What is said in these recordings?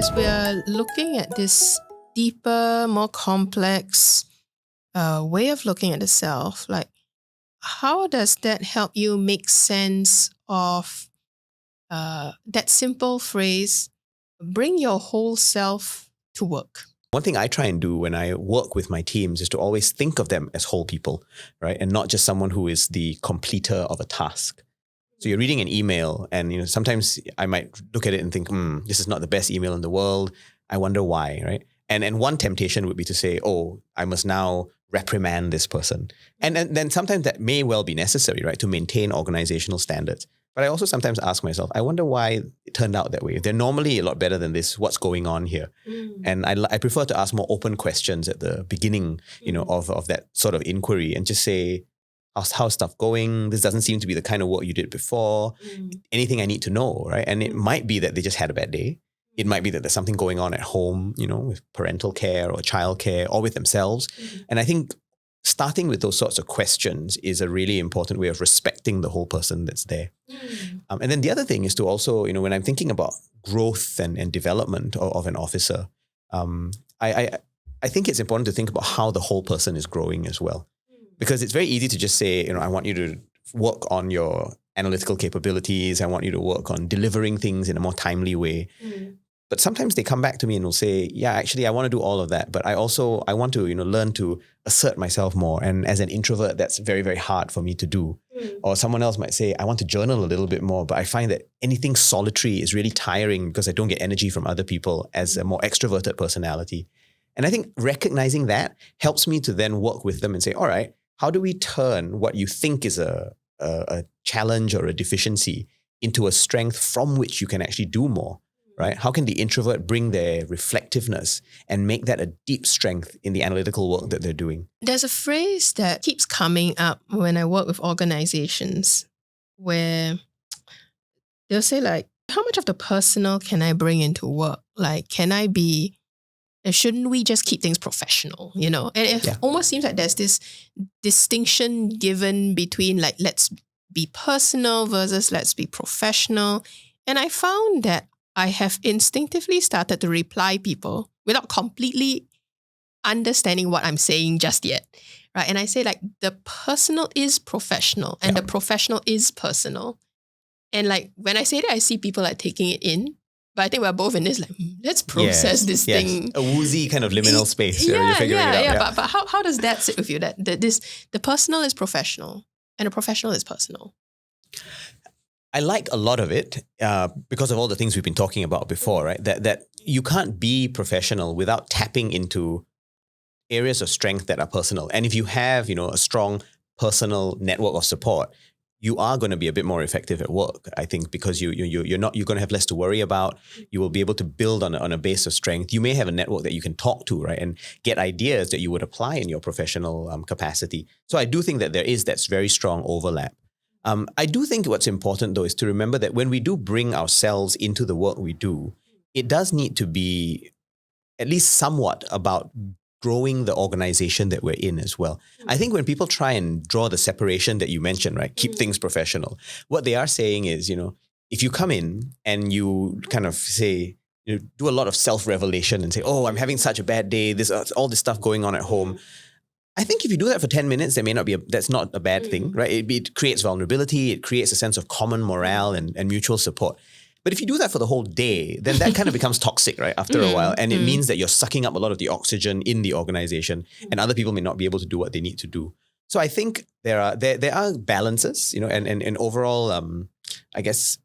as we are looking at this deeper, more complex way of looking at the self, like how does that help you make sense of that simple phrase, bring your whole self to work? One thing I try and do when I work with my teams is to always think of them as whole people, right? And not just someone who is the completer of a task. So you're reading an email and sometimes I might look at it and think, this is not the best email in the world. I wonder why, right? And one temptation would be to say, oh, I must now reprimand this person. And then sometimes that may well be necessary, right? To maintain organizational standards. But I also sometimes ask myself, I wonder why it turned out that way. They're normally a lot better than this. What's going on here? And I prefer to ask more open questions at the beginning, of that sort of inquiry and just say, how's stuff going? This doesn't seem to be the kind of work you did before. Anything I need to know, right? And it might be that they just had a bad day. It might be that there's something going on at home, with parental care or child care or with themselves. And I think starting with those sorts of questions is a really important way of respecting the whole person that's there. And then the other thing is to also, when I'm thinking about growth and development of an officer, I think it's important to think about how the whole person is growing as well. Because it's very easy to just say, I want you to work on your analytical capabilities. I want you to work on delivering things in a more timely way. But sometimes they come back to me and will say, yeah, actually, I want to do all of that. But I want to, learn to assert myself more. And as an introvert, that's very, very hard for me to do. Or someone else might say, I want to journal a little bit more. But I find that anything solitary is really tiring because I don't get energy from other people as a more extroverted personality. And I think recognizing that helps me to then work with them and say, all right, how do we turn what you think is a challenge or a deficiency into a strength from which you can actually do more? Right? How can the introvert bring their reflectiveness and make that a deep strength in the analytical work that they're doing? There's a phrase that keeps coming up when I work with organizations where they'll say like, how much of the personal can I bring into work? Like, shouldn't we just keep things professional, And it almost seems like there's this distinction given between like, let's be personal versus let's be professional. And I found that I have instinctively started to reply people without completely understanding what I'm saying just yet, right? And I say like the personal is professional and the professional is personal. And like when I say that, I see people like taking it in, but I think we're both in this like, let's process this thing. A woozy kind of liminal space. You're figuring it out. Yeah. But how does that sit with you? That the personal is professional and the professional is personal? I like a lot of it because of all the things we've been talking about before, right? That you can't be professional without tapping into areas of strength that are personal. And if you have, a strong personal network of support, you are going to be a bit more effective at work, I think, because you're going to have less to worry about. You will be able to build on a base of strength. You may have a network that you can talk to, right, and get ideas that you would apply in your professional capacity. So I do think that that's very strong overlap. I do think what's important, though, is to remember that when we do bring ourselves into the work we do, it does need to be at least somewhat about growing the organization that we're in as well. I think when people try and draw the separation that you mentioned, right, keep things professional, what they are saying is, if you come in and you kind of say, do a lot of self-revelation and say, oh, I'm having such a bad day, there's all this stuff going on at home. I think if you do that for 10 minutes, that's not a bad thing, right? It creates vulnerability. It creates a sense of common morale and mutual support. But if you do that for the whole day, then that kind of becomes toxic, right? After a while. And it means that you're sucking up a lot of the oxygen in the organization and other people may not be able to do what they need to do. So I think there are balances, and overall, I guess,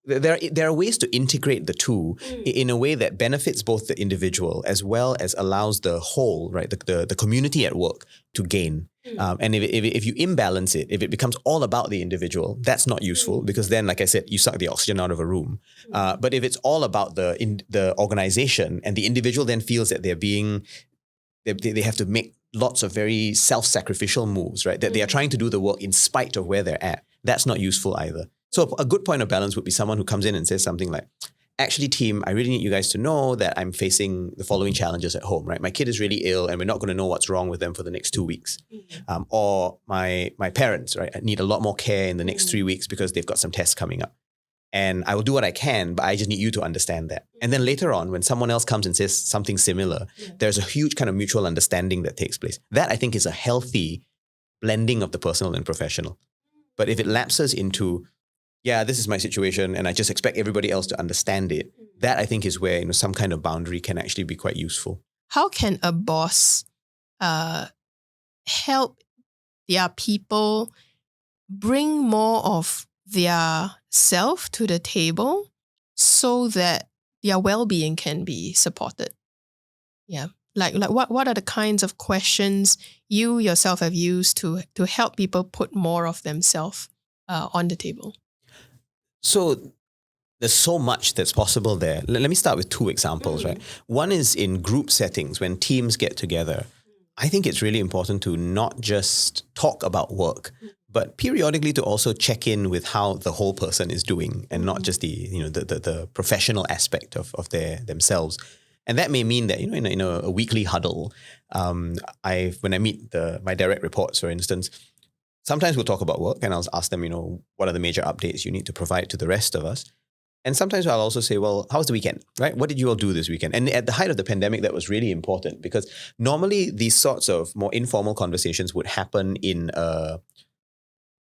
there are ways to integrate the two in a way that benefits both the individual as well as allows the whole, right, the community at work to gain. And if you imbalance it, if it becomes all about the individual, that's not useful because then, like I said, you suck the oxygen out of a room. But if it's all about the organization and the individual then feels that they have to make lots of very self-sacrificial moves, right, that they are trying to do the work in spite of where they're at, that's not useful either. So a good point of balance would be someone who comes in and says something like, actually, team, I really need you guys to know that I'm facing the following challenges at home, right? My kid is really ill and we're not going to know what's wrong with them for the next 2 weeks. Or my parents, right, need a lot more care in the next 3 weeks because they've got some tests coming up. And I will do what I can, but I just need you to understand that. And then later on, when someone else comes and says something similar, there's a huge kind of mutual understanding that takes place. That, I think, is a healthy blending of the personal and professional. But if it lapses into, yeah, this is my situation and I just expect everybody else to understand it, that, I think, is where some kind of boundary can actually be quite useful. How can a boss help their people bring more of their self to the table so that their well-being can be supported? Yeah. Like what are the kinds of questions you yourself have used to help people put more of themselves on the table? So there's so much that's possible there. Let me start with two examples, right? One is in group settings when teams get together. I think it's really important to not just talk about work, but periodically to also check in with how the whole person is doing and not just the professional aspect of themselves. And that may mean that, in a weekly huddle, when I meet my direct reports, for instance, sometimes we'll talk about work and I'll ask them, what are the major updates you need to provide to the rest of us? And sometimes I'll also say, well, how was the weekend, right? What did you all do this weekend? And at the height of the pandemic, that was really important because normally these sorts of more informal conversations would happen in a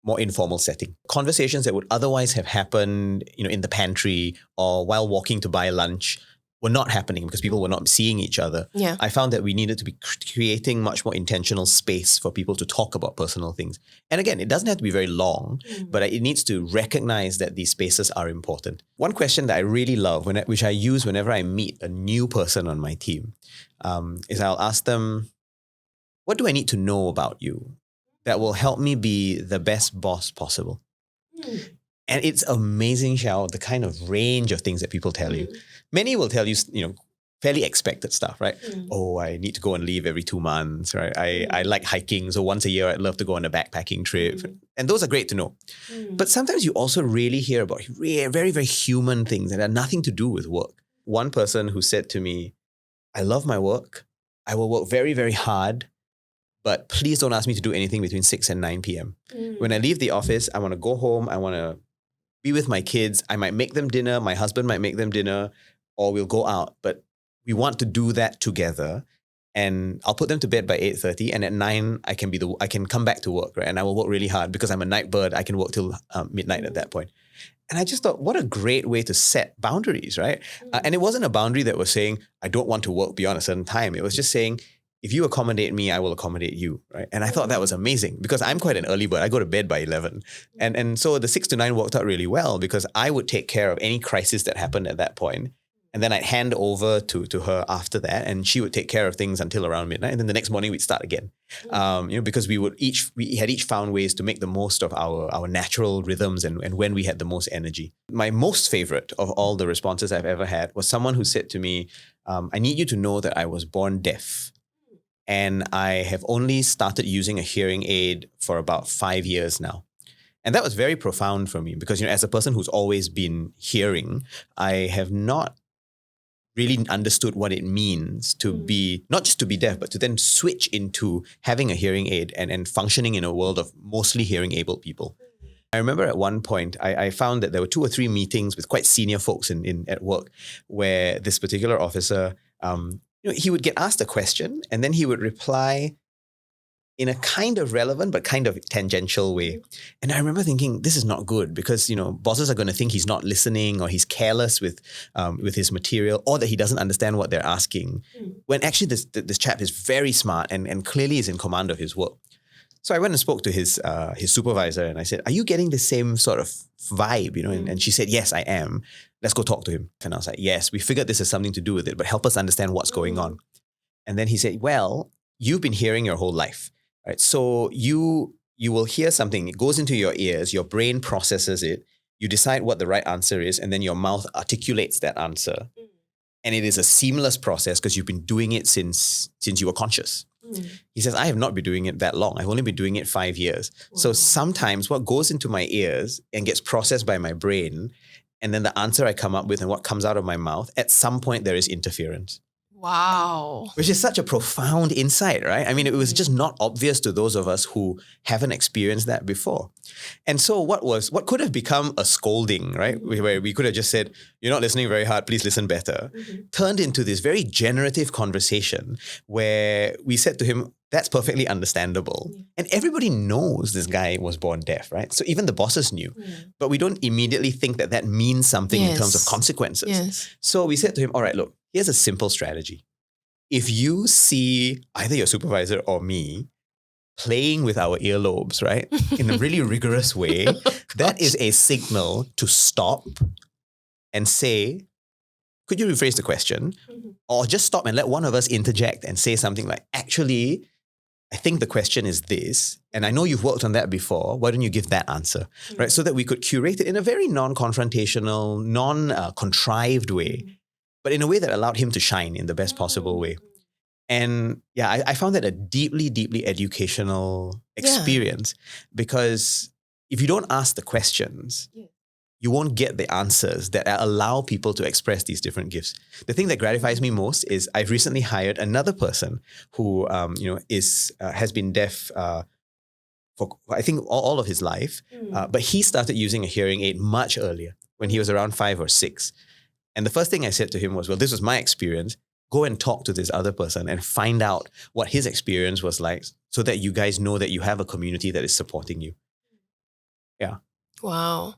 more informal setting. Conversations that would otherwise have happened, in the pantry or while walking to buy lunch were not happening because people were not seeing each other. Yeah. I found that we needed to be creating much more intentional space for people to talk about personal things. And again, it doesn't have to be very long, but it needs to recognize that these spaces are important. One question that I really love, which I use whenever I meet a new person on my team, is I'll ask them, what do I need to know about you that will help me be the best boss possible? And it's amazing, Xiao, the kind of range of things that people tell you. Many will tell you, fairly expected stuff, right? Oh, I need to go on leave every 2 months, right? I like hiking, so once a year I'd love to go on a backpacking trip. And those are great to know. But sometimes you also really hear about very, very human things that have nothing to do with work. One person who said to me, I love my work. I will work very, very hard, but please don't ask me to do anything between 6 and 9 p.m. When I leave the office, I want to go home. I want to be with my kids. I might make them dinner. My husband might make them dinner, or we'll go out. But we want to do that together. And I'll put them to bed by 8:30. And at 9, I can come back to work, right? And I will work really hard because I'm a night bird. I can work till midnight at that point. And I just thought, what a great way to set boundaries, right? And it wasn't a boundary that was saying, I don't want to work beyond a certain time. It was just saying, if you accommodate me, I will accommodate you, right? And I thought that was amazing because I'm quite an early bird. I go to bed by 11. And so the 6 to 9 worked out really well because I would take care of any crisis that happened at that point. And then I'd hand over to her after that, and she would take care of things until around midnight. And then the next morning we'd start again, because we had each found ways to make the most of our natural rhythms and when we had the most energy. My most favorite of all the responses I've ever had was someone who said to me, I need you to know that I was born deaf. And I have only started using a hearing aid for about 5 years now. And that was very profound for me because, as a person who's always been hearing, I have not really understood what it means to be, not just to be deaf, but to then switch into having a hearing aid and functioning in a world of mostly hearing able people. I remember at one point, I found that there were 2 or 3 meetings with quite senior folks at work where this particular officer, he would get asked a question and then he would reply in a kind of relevant but kind of tangential way. And I remember thinking, this is not good because, bosses are going to think he's not listening or he's careless with his material or that he doesn't understand what they're asking. When actually this chap is very smart and clearly is in command of his work. So I went and spoke to his supervisor and I said, are you getting the same sort of vibe? And she said, yes, I am. Let's go talk to him. And I was like, yes, we figured this has something to do with it, but help us understand what's going on. And then he said, well, you've been hearing your whole life, right? So you will hear something, it goes into your ears, your brain processes it, you decide what the right answer is, and then your mouth articulates that answer. And it is a seamless process because you've been doing it since you were conscious. He says, I have not been doing it that long. I've only been doing it 5 years. Wow. So sometimes what goes into my ears and gets processed by my brain, and then the answer I come up with and what comes out of my mouth, at some point there is interference. Wow. Which is such a profound insight, right? I mean, it was just not obvious to those of us who haven't experienced that before. And so what could have become a scolding, right? Where we could have just said, you're not listening very hard, please listen better, turned into this very generative conversation where we said to him, that's perfectly understandable. And everybody knows this guy was born deaf, right? So even the bosses knew. But we don't immediately think that that means something in terms of consequences. Yes. So we said to him, all right, look, here's a simple strategy. If you see either your supervisor or me playing with our earlobes, right, in a really rigorous way, that is a signal to stop and say, could you rephrase the question? Or just stop and let one of us interject and say something like, actually, I think the question is this, and I know you've worked on that before. Why don't you give that answer, right? So that we could curate it in a very non-confrontational, non-contrived way, but in a way that allowed him to shine in the best possible way. And yeah, I found that a deeply, deeply educational experience because if you don't ask the questions, you won't get the answers that allow people to express these different gifts. The thing that gratifies me most is I've recently hired another person who, has been deaf for I think all of his life, but he started using a hearing aid much earlier when he was around 5 or 6. And the first thing I said to him was, well, this was my experience. Go and talk to this other person and find out what his experience was like so that you guys know that you have a community that is supporting you. Yeah. Wow.